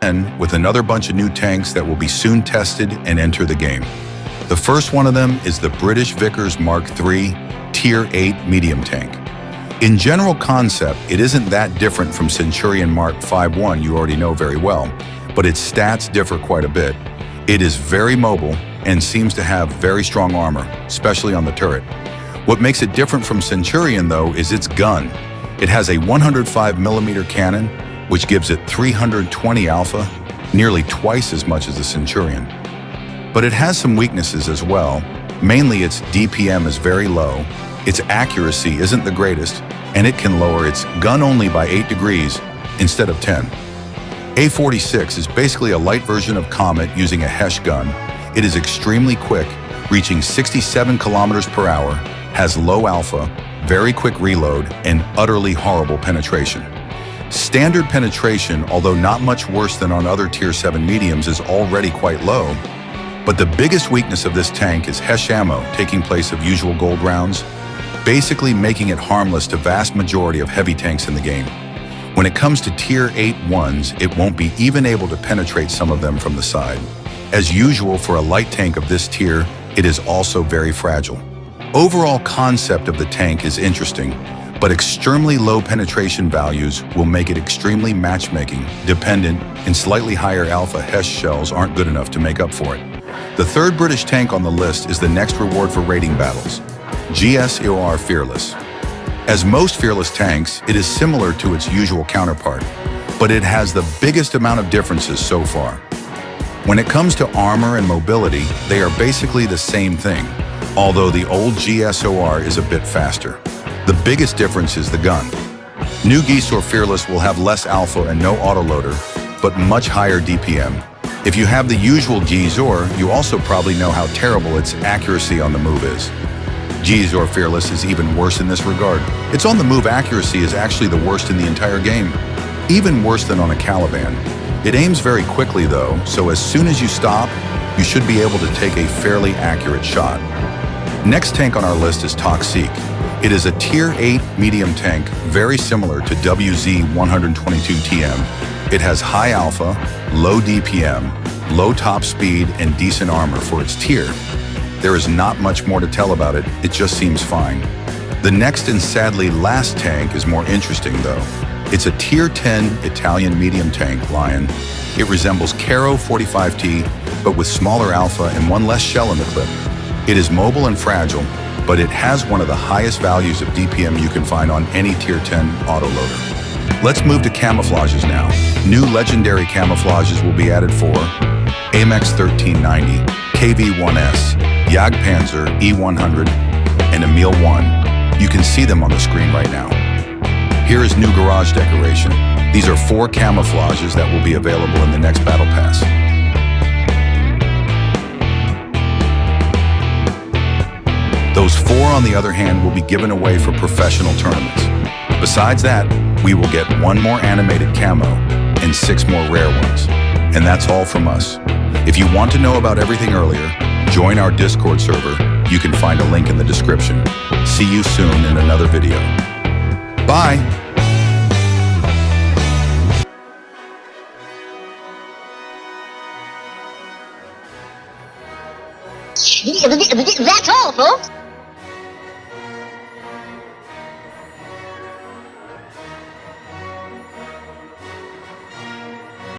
10 with another bunch of new tanks that will be soon tested and enter the game. The first one of them is the British Vickers Mark III Tier 8 medium tank. In general concept, it isn't that different from Centurion Mark V you already know very well, but its stats differ quite a bit. It is very mobile and seems to have very strong armor, especially on the turret. What makes it different from Centurion, though, is its gun. It has a 105mm cannon, which gives it 320 alpha, nearly twice as much as the Centurion. But it has some weaknesses as well. Mainly its DPM is very low, its accuracy isn't the greatest, and it can lower its gun only by 8 degrees instead of 10. A46 is basically a light version of Comet using a Hesh gun. It is extremely quick, reaching 67 kilometers per hour, has low alpha, very quick reload, and utterly horrible penetration. Standard penetration, although not much worse than on other Tier 7 mediums, is already quite low. But the biggest weakness of this tank is Hesh ammo taking place of usual gold rounds, basically making it harmless to vast majority of heavy tanks in the game. When it comes to Tier 8 ones, it won't be even able to penetrate some of them from the side. As usual for a light tank of this tier, it is also very fragile. Overall concept of the tank is interesting, but extremely low penetration values will make it extremely matchmaking dependent, and slightly higher alpha Hesh shells aren't good enough to make up for it. The third British tank on the list is the next reward for raiding battles, GSOR Fearless. As most Fearless tanks, it is similar to its usual counterpart, but it has the biggest amount of differences so far. When it comes to armor and mobility, they are basically the same thing, although the old GSOR is a bit faster. The biggest difference is the gun. New GSOR Fearless will have less alpha and no autoloader, but much higher DPM. If you have the usual GSOR, you also probably know how terrible its accuracy on the move is. GSOR Fearless is even worse in this regard. Its on-the-move accuracy is actually the worst in the entire game, even worse than on a Caliban. It aims very quickly though, so as soon as you stop, you should be able to take a fairly accurate shot. Next tank on our list is Toxic. It is a Tier 8 medium tank, very similar to WZ-122TM. It has high alpha, low DPM, low top speed, and decent armor for its tier. There is not much more to tell about it, it just seems fine. The next and sadly last tank is more interesting though. It's a Tier 10 Italian medium tank, Lion. It resembles Caro 45T, but with smaller alpha and one less shell in the clip. It is mobile and fragile, but it has one of the highest values of DPM you can find on any Tier 10 autoloader. Let's move to Camouflages now. New legendary Camouflages will be added for AMX 1390, KV-1S, Jagdpanzer E100, and Emil 1. You can see them on the screen right now. Here is new garage decoration. These are 4 Camouflages that will be available in the next Battle Pass. Those 4, on the other hand, will be given away for professional tournaments. Besides that, we will get 1 more animated camo and 6 more rare ones. And that's all from us. If you want to know about everything earlier, join our Discord server. You can find a link in the description. See you soon in another video. Bye! That's all, folks.